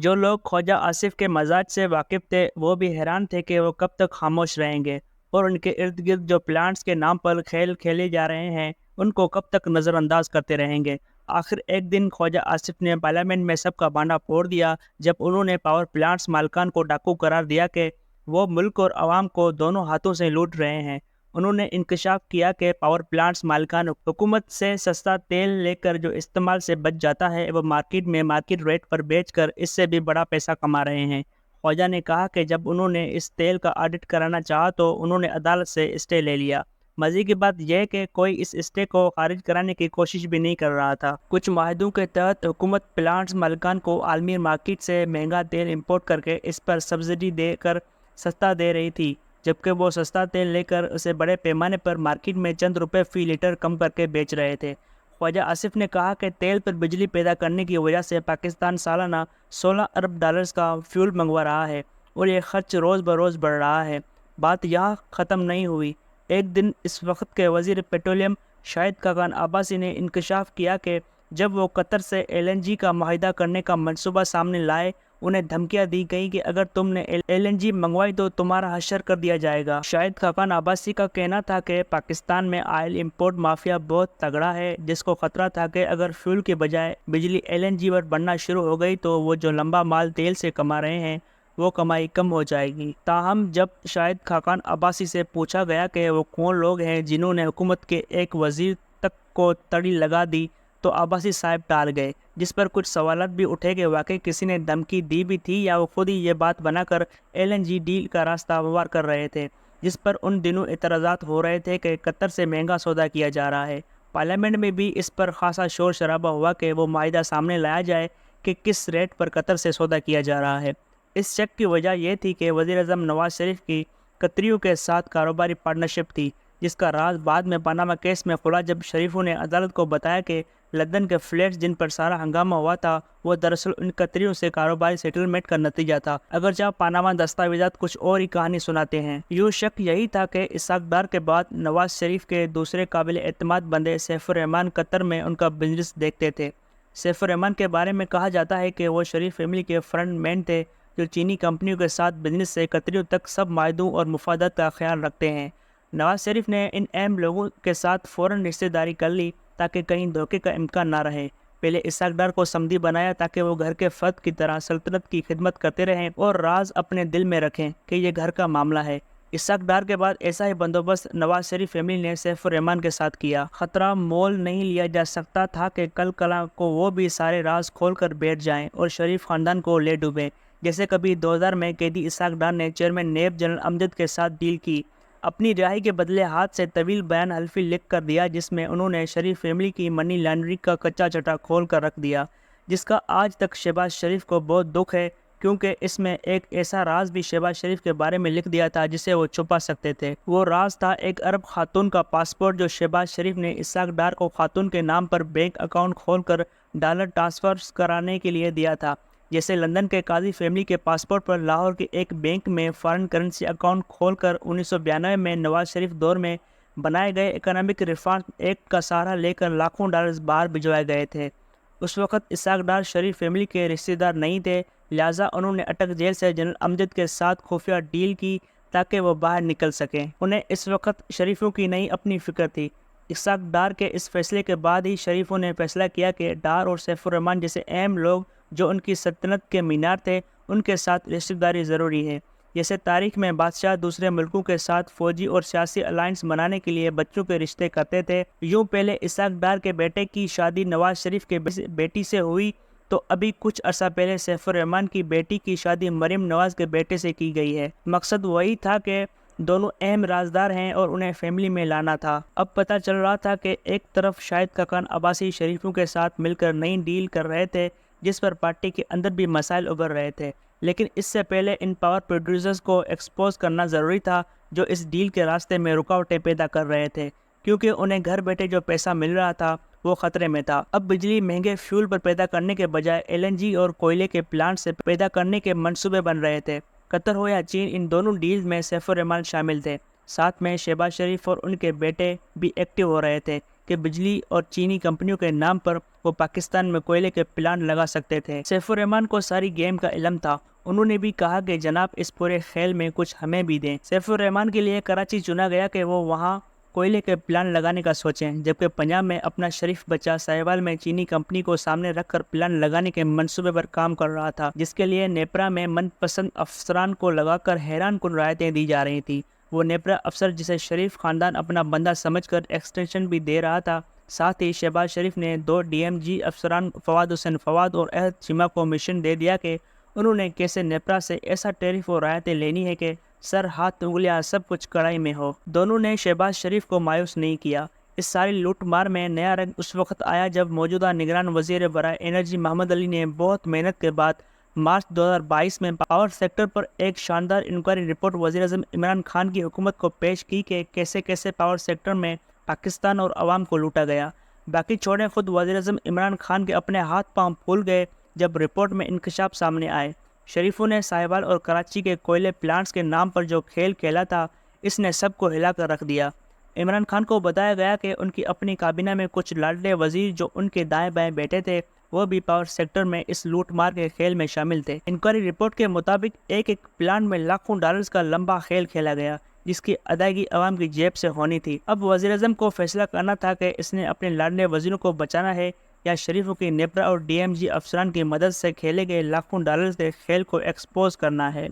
جو لوگ خواجہ آصف کے مزاج سے واقف تھے وہ بھی حیران تھے کہ وہ کب تک خاموش رہیں گے اور ان کے ارد گرد جو پلانٹس کے نام پر کھیل کھیلے جا رہے ہیں ان کو کب تک نظر انداز کرتے رہیں گے۔ آخر ایک دن خواجہ آصف نے پارلیمنٹ میں سب کا بانڈا پھوڑ دیا جب انہوں نے پاور پلانٹس مالکان کو ڈاکو قرار دیا کہ وہ ملک اور عوام کو دونوں ہاتھوں سے لوٹ رہے ہیں۔ انہوں نے انکشاف کیا کہ پاور پلانٹس مالکان حکومت سے سستا تیل لے کر جو استعمال سے بچ جاتا ہے وہ مارکیٹ میں مارکیٹ ریٹ پر بیچ کر اس سے بھی بڑا پیسہ کما رہے ہیں۔ خواجہ نے کہا کہ جب انہوں نے اس تیل کا آڈٹ کرانا چاہا تو انہوں نے عدالت سے اسٹے لے لیا۔ مزے کی بات یہ کہ کوئی اس اسٹے کو خارج کرانے کی کوشش بھی نہیں کر رہا تھا۔ کچھ معاہدوں کے تحت حکومت پلانٹس مالکان کو عالمی مارکیٹ سے مہنگا تیل امپورٹ کر کے اس پر سبسڈی دے کر سستا دے رہی تھی، جبکہ وہ سستا تیل لے کر اسے بڑے پیمانے پر مارکیٹ میں چند روپے فی لیٹر کم کر کے بیچ رہے تھے۔ خواجہ آصف نے کہا کہ تیل پر بجلی پیدا کرنے کی وجہ سے پاکستان سالانہ 16 ارب ڈالرز کا فیول منگوا رہا ہے اور یہ خرچ روز بروز بڑھ رہا ہے۔ بات یہاں ختم نہیں ہوئی۔ ایک دن اس وقت کے وزیر پیٹرولیم شاہد خاقان عباسی نے انکشاف کیا کہ جب وہ قطر سے LNG کا معاہدہ کرنے کا منصوبہ سامنے لائے انہیں دھمکیاں دی گئی کہ اگر تم نے LNG منگوائی تو تمہارا حشر کر دیا جائے گا۔ شاہد خاقان عباسی کا کہنا تھا کہ پاکستان میں آئل امپورٹ مافیا بہت تگڑا ہے، جس کو خطرہ تھا کہ اگر فیول کے بجائے بجلی LNG پر بننا شروع ہو گئی تو وہ جو لمبا مال تیل سے کما رہے ہیں وہ کمائی کم ہو جائے گی۔ تاہم جب شاہد خاقان عباسی سے پوچھا گیا کہ وہ کون لوگ ہیں جنہوں نے حکومت کے ایک وزیر تک کو تڑی لگا دی تو عباسی صاحب ٹال گئے، جس پر کچھ سوالات بھی اٹھے کہ واقعی کسی نے دھمکی دی بھی تھی یا وہ خود ہی یہ بات بنا کر LNG ڈیل کا راستہ ہموار کر رہے تھے، جس پر ان دنوں اعتراضات ہو رہے تھے کہ قطر سے مہنگا سودا کیا جا رہا ہے۔ پارلیمنٹ میں بھی اس پر خاصا شور شرابہ ہوا کہ وہ معاہدہ سامنے لایا جائے کہ کس ریٹ پر قطر سے سودا کیا جا رہا ہے۔ اس شک کی وجہ یہ تھی کہ وزیر اعظم نواز شریف کی قطریوں کے ساتھ کاروباری پارٹنرشپ تھی، جس کا راز بعد میں پاناما کیس میں کھلا جب شریفوں نے عدالت کو بتایا کہ لندن کے فلیٹس جن پر سارا ہنگامہ ہوا تھا وہ دراصل ان قطریوں سے کاروباری سیٹلمنٹ کا نتیجہ تھا، اگرچہ پاناما دستاویزات کچھ اور ہی کہانی سناتے ہیں۔ یوں شک یہی تھا کہ اسحاق ڈار کے بعد نواز شریف کے دوسرے قابل اعتماد بندے سیف الرحمان قطر میں ان کا بزنس دیکھتے تھے۔ سیف الرحمان کے بارے میں کہا جاتا ہے کہ وہ شریف فیملی کے فرنٹ مین تھے جو چینی کمپنیوں کے ساتھ بزنس سے قطریوں تک سب معاہدوں اور مفادات کا خیال رکھتے ہیں۔ نواز شریف نے ان اہم لوگوں کے ساتھ فوراً رشتہ داری کر لی تاکہ کہیں دھوکے کا امکان نہ رہے۔ پہلے اسحاق ڈار کو سمدی بنایا تاکہ وہ گھر کے فرد کی طرح سلطنت کی خدمت کرتے رہیں اور راز اپنے دل میں رکھیں کہ یہ گھر کا معاملہ ہے۔ اسحاق ڈار کے بعد ایسا ہی بندوبست نواز شریف فیملی نے سیف الرحمان کے ساتھ کیا۔ خطرہ مول نہیں لیا جا سکتا تھا کہ کل کلاں کو وہ بھی سارے راز کھول کر بیٹھ جائیں اور شریف خاندان کو لے ڈوبیں، جیسے کبھی 2000 میں قیدی اسحاق ڈار نے چیئرمین نیب جنرل امجد کے ساتھ ڈیل کی۔ اپنی رہائی کے بدلے ہاتھ سے طویل بیان حلفی لکھ کر دیا جس میں انہوں نے شریف فیملی کی منی لانڈرنگ کا کچا چٹا کھول کر رکھ دیا، جس کا آج تک شہباز شریف کو بہت دکھ ہے، کیونکہ اس میں ایک ایسا راز بھی شہباز شریف کے بارے میں لکھ دیا تھا جسے وہ چھپا سکتے تھے۔ وہ راز تھا ایک عرب خاتون کا پاسپورٹ جو شہباز شریف نے اسحاق ڈار کو خاتون کے نام پر بینک اکاؤنٹ کھول کر ڈالر ٹرانسفر کرانے کے لیے دیا تھا، جیسے لندن کے قاضی فیملی کے پاسپورٹ پر لاہور کے ایک بینک میں فارن کرنسی اکاؤنٹ کھول کر 1992 میں نواز شریف دور میں بنائے گئے اکنامک ریفارم ایکٹ کا سہارا لے کر لاکھوں ڈالرز باہر بھجوائے گئے تھے۔ اس وقت اسحاق ڈار شریف فیملی کے رشتہ دار نہیں تھے، لہٰذا انہوں نے اٹک جیل سے جنرل امجد کے ساتھ خفیہ ڈیل کی تاکہ وہ باہر نکل سکیں۔ انہیں اس وقت شریفوں کی نہیں اپنی فکر تھی۔ اسحاق ڈار کے اس فیصلے کے بعد ہی شریفوں نے فیصلہ کیا کہ ڈار اور سیف الرحمان جیسے اہم لوگ جو ان کی سلطنت کے مینار تھے ان کے ساتھ رشتہ داری ضروری ہے۔ جیسے تاریخ میں بادشاہ دوسرے ملکوں کے ساتھ فوجی اور سیاسی الائنس بنانے کے لیے بچوں کے رشتے کرتے تھے، یوں پہلے اسحاق ڈار کے بیٹے کی شادی نواز شریف کے بیٹی سے ہوئی تو ابھی کچھ عرصہ پہلے سیف الرحمان کی بیٹی کی شادی مریم نواز کے بیٹے سے کی گئی ہے۔ مقصد وہی تھا کہ دونوں اہم رازدار ہیں اور انہیں فیملی میں لانا تھا۔ اب پتہ چل رہا تھا کہ ایک طرف شاہد خاقان عباسی شریفوں کے ساتھ مل کر نئی ڈیل کر رہے تھے جس پر پارٹی کے اندر بھی مسائل ابھر رہے تھے، لیکن اس سے پہلے ان پاور پروڈیوسرز کو ایکسپوز کرنا ضروری تھا جو اس ڈیل کے راستے میں رکاوٹیں پیدا کر رہے تھے، کیونکہ انہیں گھر بیٹھے جو پیسہ مل رہا تھا وہ خطرے میں تھا۔ اب بجلی مہنگے فیول پر پیدا کرنے کے بجائے LNG اور کوئلے کے پلانٹ سے پیدا کرنے کے منصوبے بن رہے تھے۔ قطر ہو یا چین، ان دونوں ڈیلز میں سیف الرحمان شامل تھے، ساتھ میں شہباز شریف اور ان کے بیٹے بھی ایکٹیو ہو رہے تھے کہ بجلی اور چینی کمپنیوں کے نام پر وہ پاکستان میں کوئلے کے پلانٹ لگا سکتے تھے۔ سیف الرحمان کو ساری گیم کا علم تھا۔ انہوں نے بھی کہا کہ جناب اس پورے کھیل میں کچھ ہمیں بھی دیں۔ سیف الرحمان کے لیے کراچی چنا گیا کہ وہ وہاں کوئلے کے پلانٹ لگانے کا سوچیں، جبکہ پنجاب میں اپنا شریف بچہ ساہیوال میں چینی کمپنی کو سامنے رکھ کر پلانٹ لگانے کے منصوبے پر کام کر رہا تھا، جس کے لیے نیپرا میں من پسند افسران کو لگا کر حیران کن رعایتیں دی جا رہی تھیں۔ وہ نیپرا افسر جسے شریف خاندان اپنا بندہ سمجھ کر ایکسٹینشن بھی دے رہا تھا۔ ساتھ ہی شہباز شریف نے 2 DMG افسران فواد حسین فواد اور احد چیمہ کو مشن دے دیا کہ انہوں نے کیسے نیپرا سے ایسا ٹیرف و رعایتیں لینی ہے کہ سر ہاتھ انگلیاں سب کچھ کڑائی میں ہو۔ دونوں نے شہباز شریف کو مایوس نہیں کیا۔ اس ساری لوٹ مار میں نیا رنگ اس وقت آیا جب موجودہ نگران وزیر برائے انرجی محمد علی نے بہت محنت کے بعد مارچ 2022 میں پاور سیکٹر پر ایک شاندار انکوائری رپورٹ وزیراعظم عمران خان کی حکومت کو پیش کی کہ کیسے کیسے پاور سیکٹر میں پاکستان اور عوام کو لوٹا گیا۔ باقی چھوڑیں، خود وزیراعظم عمران خان کے اپنے ہاتھ پاؤں پھول گئے جب رپورٹ میں انکشاف سامنے آئے۔ شریفوں نے ساہیوال اور کراچی کے کوئلے پلانٹس کے نام پر جو کھیل کھیلا تھا، اس نے سب کو ہلا کر رکھ دیا۔ عمران خان کو بتایا گیا کہ ان کی اپنی کابینہ میں کچھ لاڈلے وزیر جو ان کے دائیں بائیں بیٹھے تھے، وہ بھی پاور سیکٹر میں اس لوٹ مار کے کھیل میں شامل تھے۔ انکوائری رپورٹ کے مطابق ایک ایک پلانٹ میں لاکھوں ڈالرز کا لمبا کھیل کھیلا گیا، جس کی ادائیگی عوام کی جیب سے ہونی تھی۔ اب وزیراعظم کو فیصلہ کرنا تھا کہ اس نے اپنے لاڈلے وزیروں کو بچانا ہے یا شریفوں کی نیپرا اور DMG افسران کی مدد سے کھیلے گئے لاکھوں ڈالرز کے کھیل کو ایکسپوز کرنا ہے۔